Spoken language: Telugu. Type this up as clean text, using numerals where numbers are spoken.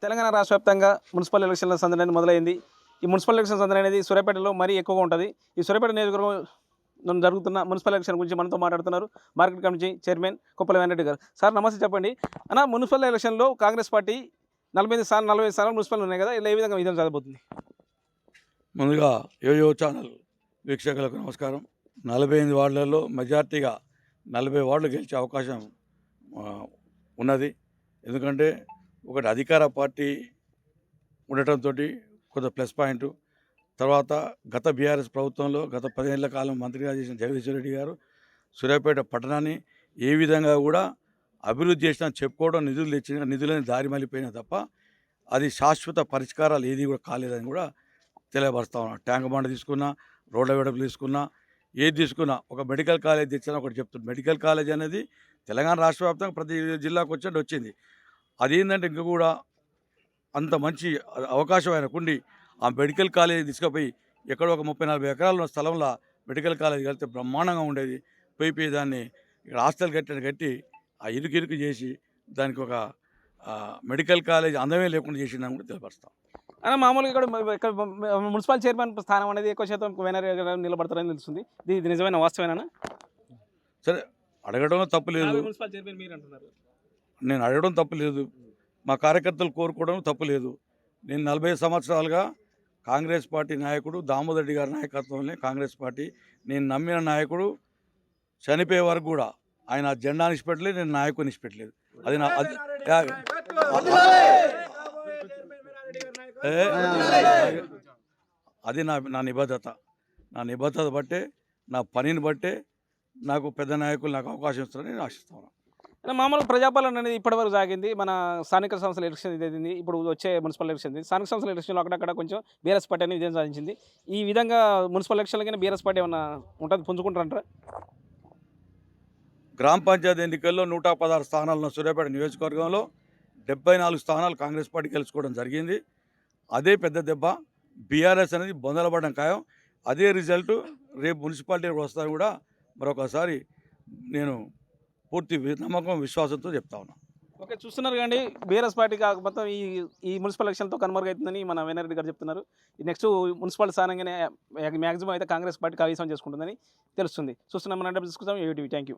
తెలంగాణ రాష్ట్ర వ్యాప్తంగా మున్సిపల్ ఎలక్షన్ల సందడి అనేది మొదలైంది. ఈ మున్సిపల్ ఎలక్షన్ సందడి అనేది సూర్యాపేటలో మరీ ఎక్కువగా ఉంటుంది. ఈ సూర్యాపేట నియోజకవర్గం జరుగుతున్న మున్సిపల్ ఎలక్షన్ గురించి మనతో మాట్లాడుతున్నారు market committee chairman Koppala Venkatareddy గారు. సార్ నమస్తే, చెప్పండి అన్న, మున్సిపల్ ఎలక్షన్లో కాంగ్రెస్ పార్టీ 45 స్థానాలు మున్సిపల్ ఉన్నాయి కదా, ఇలా ఏ విధంగా విజయం సాధబోతుంది? ముందుగా యోయో ఛానల్ వీక్షకులకు నమస్కారం. 48 వార్డులలో మెజార్టీగా 40 వార్డులు గెలిచే అవకాశం ఉన్నది. ఎందుకంటే ఒకటి అధికార పార్టీ ఉండటంతో కొంత ప్లస్ పాయింట్. తర్వాత గత బీఆర్ఎస్ ప్రభుత్వంలో గత 10 ఏళ్ల కాలం మంత్రిగా చేసిన జగదీశ్వర్ రెడ్డి గారు సూర్యాపేట పట్టణాన్ని ఏ విధంగా కూడా అభివృద్ధి చేసినా చెప్పుకోవడం, నిధులు తెచ్చిన నిధులని దారి మళ్ళిపోయినా తప్ప అది శాశ్వత పరిష్కారాలు ఏది కూడా కాలేదని కూడా తెలియపరుస్తా ఉన్నాను. ట్యాంక్ బండ్ తీసుకున్నా, రోడ్ల వెడపులు తీసుకున్నా, ఏది తీసుకున్నా, ఒక మెడికల్ కాలేజ్ తెచ్చినా ఒకటి చెప్తుంది. మెడికల్ కాలేజ్ అనేది తెలంగాణ రాష్ట్ర వ్యాప్తంగా ప్రతి జిల్లాకు వచ్చింది. అదేంటంటే ఇంకా కూడా అంత మంచి అవకాశం ఆయనకుండి ఆ మెడికల్ కాలేజ్ తీసుకుపోయి ఎక్కడో ఒక 30-40 ఎకరాలు ఉన్న స్థలంలో మెడికల్ కాలేజ్ కలిపితే బ్రహ్మాండంగా ఉండేది. పోయి దాన్ని ఇక్కడ హాస్టల్ కట్టి ఆ ఇరుకు చేసి దానికి ఒక మెడికల్ కాలేజ్ అందమే లేకుండా చేసిందని కూడా తెలియపరుస్తాం. అన్న, మామూలుగా ఇక్కడ మున్సిపల్ చైర్మన్ స్థానం అనేది ఎక్కువ శాతం వెంకటరెడ్డి నిలబడతారని తెలుస్తుంది. ఇది నిజమైన వాస్తవేనా? సరే, అడగడంలో తప్పు లేదు. మున్సిపల్ చైర్మన్ మీరు అంటున్నారు. నేను అడగడం తప్పు లేదు, మా కార్యకర్తలు కోరుకోవడం తప్పు లేదు. నేను 40 సంవత్సరాలుగా కాంగ్రెస్ పార్టీ నాయకుడు, దామోదర్ రెడ్డి గారి నాయకత్వంలో కాంగ్రెస్ పార్టీ, నేను నమ్మిన నాయకుడు చనిపోయే వరకు కూడా ఆయన జెండాని ఇచ్చిపెట్టలేదు, నేను నాయకుని ఇచ్చిపెట్టలేదు. అది అది నా నిబద్ధత. నా నిబద్ధత బట్టే, నా పనిని బట్టే నాకు పెద్ద నాయకులు నాకు అవకాశం ఇస్తారని నేను ఆశిస్తున్నాను. మామూలు ప్రజాపాలన అనేది ఇప్పటివరకు సాగింది. మన స్థానిక సంస్థల ఎలక్షన్ ఇదేంది, ఇప్పుడు వచ్చే మున్సిపల్ ఎలక్షన్ స్థానిక సంస్థల ఎలక్షన్లో అక్కడక్కడ కొంచెం బీఆర్ఎస్ పార్టీ అనేది విజయం సాధించింది. ఈ విధంగా మున్సిపల్ ఎలక్షన్లకైనా బీఆర్ఎస్ పార్టీ ఏమన్నా ఉంటుంది, పుంజుకుంటారంటారా? గ్రామ పంచాయతీ ఎన్నికల్లో 116 స్థానాలు ఉన్న సూర్యాపేట నియోజకవర్గంలో 74 స్థానాలు కాంగ్రెస్ పార్టీ గెలుచుకోవడం జరిగింది. అదే పెద్ద దెబ్బ. బీఆర్ఎస్ అనేది బొందలపడడం ఖాయం. అదే రిజల్ట్ రేపు మున్సిపాలిటీ వస్తాను కూడా మరొకసారి నేను పూర్తి నమ్మకం, విశ్వాసంతో చెప్తా ఉన్నాను. ఓకే, చూస్తున్నారు కానీ బీఆర్ఎస్ పార్టీ మొత్తం ఈ మున్సిపల్ ఎలక్షన్తో కనుమరుగవుతుందని మన వెంకటరెడ్డి గారు చెప్తున్నారు. ఈ నెక్స్ట్ మున్సిపల్ స్థానంగానే మ్యాక్సిమం అయితే కాంగ్రెస్ పార్టీ కవిసం చేసుకుంటుందని తెలుస్తుంది. చూస్తున్నాం, మనం తీసుకుంటాం. యూటీవీ. Thank you.